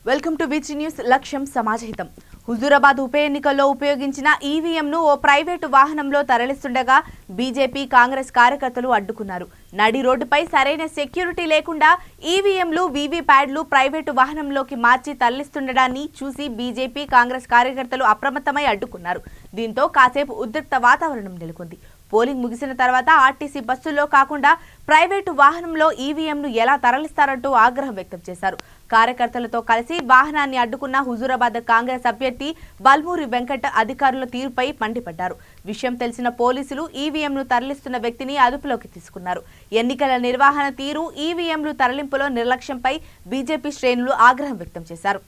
Welcome to VG news. లక్ష్యం సమాజహితం. హుజూరాబాద్ ఉప ఎన్నికల్లో ఉపయోగించిన ఈవీఎంను ఓ ప్రైవేటు వాహనంలో తరలిస్తుండగా బీజేపీ కాంగ్రెస్ కార్యకర్తలు అడ్డుకున్నారు. నడి రోడ్డుపై సరైన సెక్యూరిటీ లేకుండా ఈవీఎంలు వీవీప్యాడ్లు ప్రైవేటు వాహనంలోకి మార్చి తరలిస్తుండడాన్ని చూసి బీజేపీ కాంగ్రెస్ కార్యకర్తలు అప్రమత్తమై అడ్డుకున్నారు. దీంతో కాసేపు ఉద్రిక్త వాతావరణం నెలకొంది. పోలింగ్ ముగిసిన తర్వాత ఆర్టీసీ బస్సుల్లో కాకుండా ప్రైవేటు వాహనంలో ఈవీఎంను ఎలా తరలిస్తారంటూ ఆగ్రహం వ్యక్తం చేశారు. కార్యకర్తలతో కలిసి వాహనాన్ని అడ్డుకున్న హుజూరాబాద్ కాంగ్రెస్ అభ్యర్థి బల్మూరి వెంకట్ అధికారుల తీరుపై మండిపడ్డారు. విషయం తెలిసిన పోలీసులు ఈవీఎంను తరలిస్తున్న వ్యక్తిని అదుపులోకి తీసుకున్నారు. ఎన్నికల నిర్వహణ తీరు, ఈవీఎంలు తరలింపులో నిర్లక్ష్యంపై బీజేపీ శ్రేణులు ఆగ్రహం వ్యక్తం చేశారు.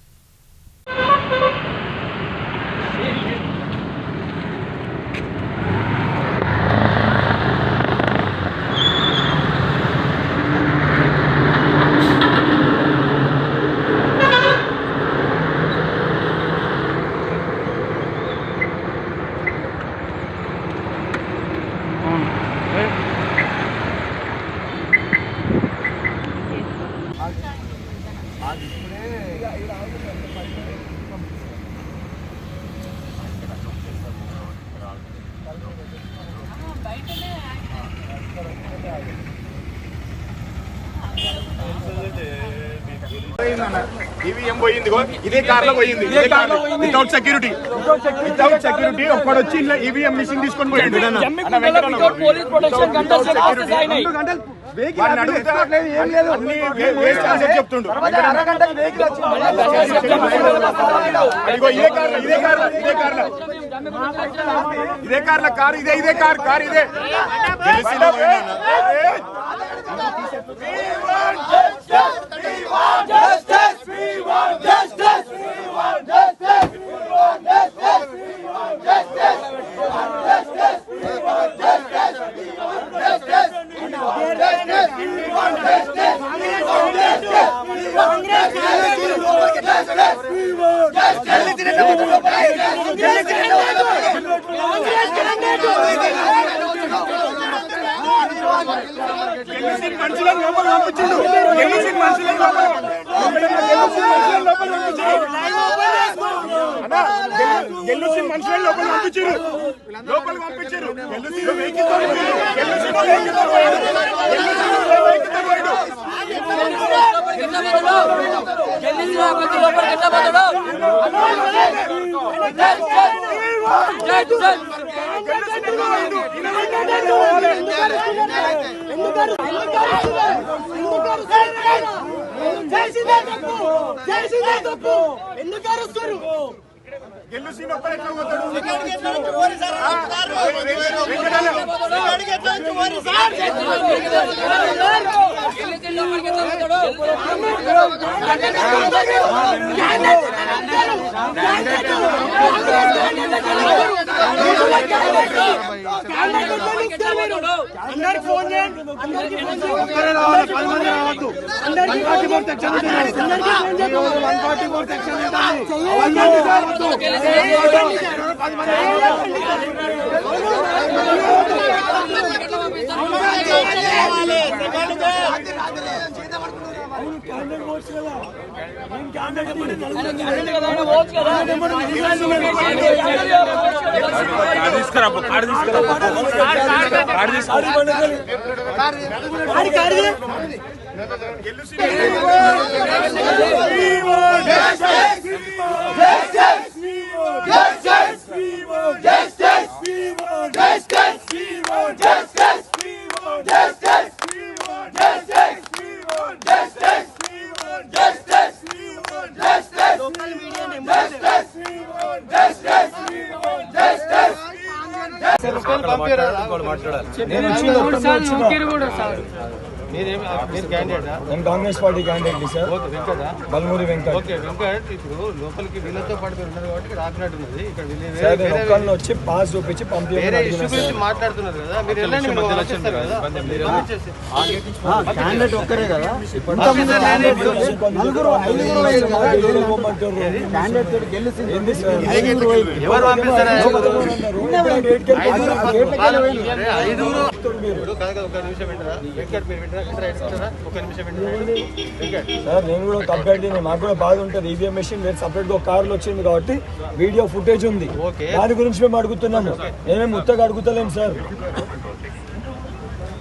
ఈవీఎం పోయింది, ఇదే కార్లో పోయింది, వితౌట్ సెక్యూరిటీ ఒక్కడు వచ్చి ఈవీఎం మిషన్ తీసుకొని పోయింది. చెప్తుండు ఇదే కార్ల కారు ఇదే కారు ఇదే మనుషులను లోపల పంపించిండు. నేను Congress party candidate sir. Balmuri Venkat. ఇప్పుడు లోపలికి వీళ్ళతో పాటు ఉన్నారు కాబట్టి రాకున్నట్టున్నది. ఇక్కడ వచ్చి పాస్ చూపించి మాట్లాడుతున్నారు కదా, మీరు క్యాండిడేట్ ఒక్కరే కదా. ఎవరు పంపిస్తారు? చెప్తారు మీరు. ఇప్పుడు కాదు ఒక నిమిషం వింటారా? వెంకట్ మీరు వింటారా? ఒక నిమిషం వింటారా? వెంకట్ సార్ నేను కూడా ఒక అభ్యర్థిని, మాకు కూడా బాధ ఉంటుంది. ఈవీఎం మెషిన్ వేరే సపరేట్గా ఒక కార్లు వచ్చింది కాబట్టి వీడియో ఫుటేజ్ ఉంది, దాని గురించి మేము అడుగుతున్నాము. మేమేమి ఉత్తగా అడుగుతలేము సార్.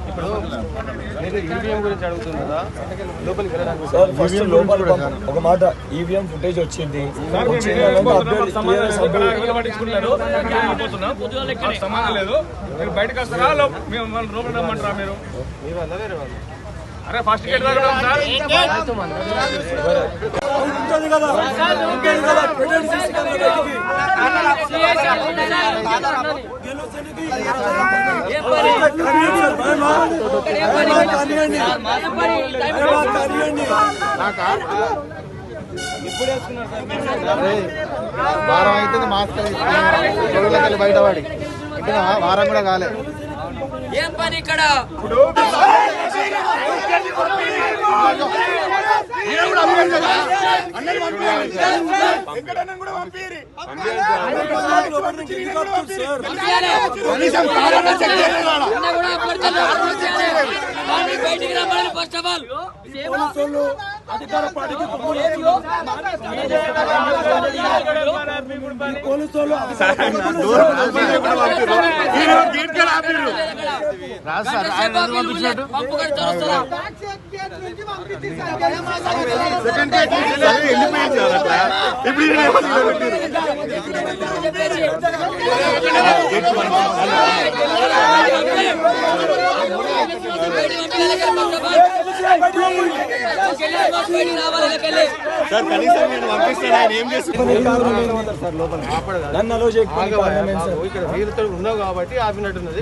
ఇప్పుడు మీరు ఈవీఎం గురించి అడుగుతున్నారా? లోపలికి వెళ్ళడానికి సార్ ఫస్ట్ లోపల ఒక మాట, ఈవీఎం ఫుటేజ్ వచ్చింది, సమానం లేదు. మీరు బయటకు వస్తారా మేము లోపల రమ్మంటారా? మీరు మీ వల్ల వేరే వాళ్ళు అరే ఫస్ట్ గేట్ దాకా రండి సార్. వారం అయితే మాస్క్ వెళ్ళి బయటపడి ఇంకా వారం కూడా కాలే. ఏం పని ఇక్కడ? బయటికి రమ్మని ఫస్ట్ ఆఫ్ ఆల్ అధికార పార్టీకి పంపు కడుతూ వస్తారా? సార్ కనీసం నేను పంపిస్తాను, ఆయన ఏం చేస్తాను? ఇక్కడ వీళ్ళతో ఉన్నావు కాబట్టి ఆపినట్టున్నది.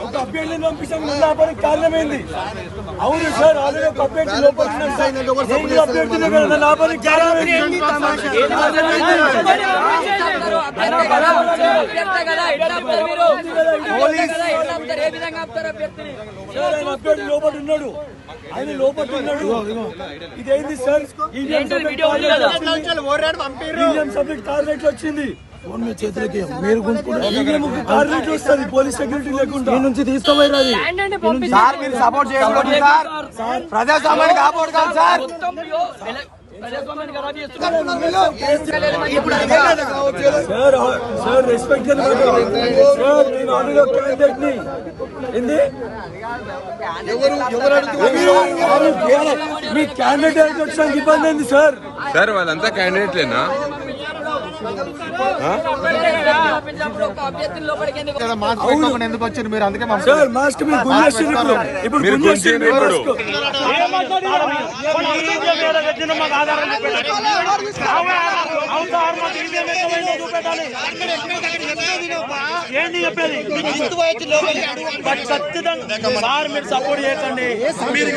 ఒక అభ్యర్థిని పంపించాం, లోపలికి కారణమైంది. అవును సార్, ఆల్రెడీ ఒక అభ్యర్థి లోపలికి అభ్యర్థిని లోపలికి కారణమైంది. అభ్యర్థి లోపల ఉన్నాడు, ఆయన లోపల ఉన్నాడు. ఇదేంది సార్? ఈవీఎం సబ్జెక్ట్ కార్నెట్ వచ్చింది, మీరు కార్నెట్ వస్తుంది, పోలీస్ సెక్యూరిటీ లేకుండా నుంచి తీసుకోపోయారు. సార్ మీరు సపోర్ట్ చేయకూడదు సార్, ప్రజాస్వామ్యాన్ని కాపాడు కాదు సార్. సార్ రెస్పెక్ట్ సార్, నేను అందులో క్యాండిడేట్ ని ఏంది మీ క్యాండిడేట్ వచ్చడానికి ఇబ్బంది అయింది సార్. సార్ వాళ్ళంతా క్యాండిడేట్లేనా? ఎందుకు వచ్చారు మీరు? అందుకే సార్ మాస్క్ మీరు గుంజేసిండ్రు, ఇప్పుడు గుంజేసిండ్రు. ఏంటి చెప్పేది? ఖచ్చితంగా సార్ మీరు సపోర్ట్ చేయకండి. మీరు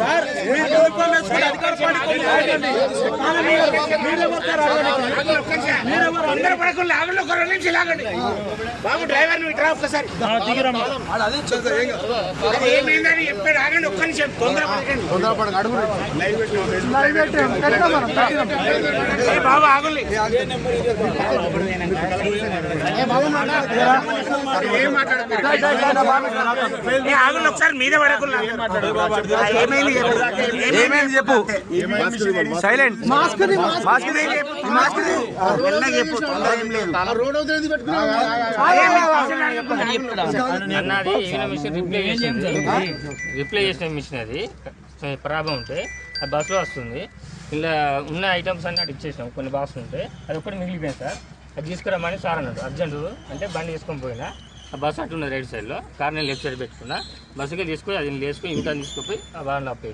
సార్ మీరు అధికార అందరూ పడకుండా ఆగండి, ఒక 2 నిమిషాలు ఆగండి బాబు. డ్రైవర్ నువ్వు ఇట్లా ఒక్కసారి దిగిరమ్మా. ఏమైందని చెప్పాడు, ఆగండి ఒక్క నిమిషం, తొందరపడకండి బాబు, ఆగండి. ఆగండి ఒకసారి మీద పడకుండా. ఏమైంది చెప్పు. సైలెంట్. మాస్క్ అన్నది రిప్లై చేసిన మిషన్ అది ప్రాబ్లం ఉంటే అది బస్సులో వస్తుంది. ఇలా ఉన్న ఐటమ్స్ అన్నీ అటు ఇచ్చేసినాం, కొన్ని బాక్స్ ఉంటే అది ఒక్కటి మిగిలిపోయింది సార్. అది తీసుకురమ్మని సార్ అన్నాడు. అర్జెంటు అంటే బండి తీసుకొని పోయినా ఆ బస్సు అటు ఉన్నది రైట్ సైడ్లో, కార్ నేను లెఫ్ట్ సైడ్ పెట్టుకున్నా. బస్సుకి తీసుకొని అది వేసుకొని ఇంటర్ తీసుకుపోయి ఆ వాహనం అప్పు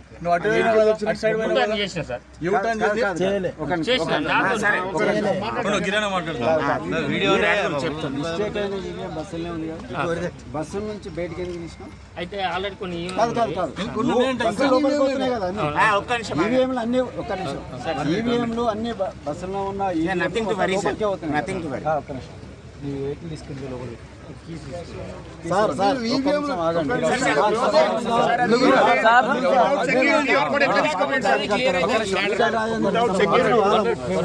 చేసిన సార్. చేసిన బస్సు నుంచి బయటకి ఎందుకు తీసినాం? అయితే ఆల్రెడీ కొన్ని ఈవీఎంలు అన్ని ఒక్క నిమిషం, ఈవీఎంలు అన్ని బస్సులో ఉన్న nothing to worry nothing to worry. Sir sir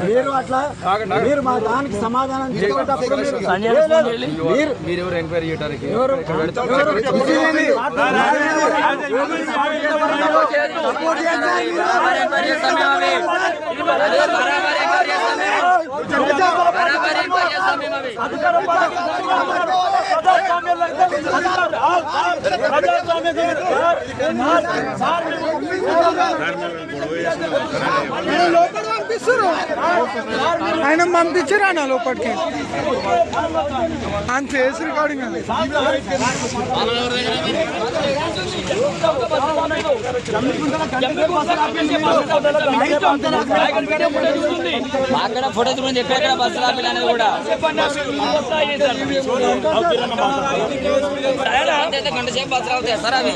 మీరు అట్లా మీరు మా దానికి సమాధానం చెప్పేటప్పుడు మీరు ఎవరు ఎంక్వైరీ చేయడానికి ఆయన పంపించారు అన్న లోపలికి, ఆయన ఫేస్ రికార్డింగ్ అండి. అక్కడ ఫోటోస్ గురించి ఎక్కడ బస్సు ఆపిల్ కూడా గంట సేపు బస్సులు అవుతాయి సార్ అవి.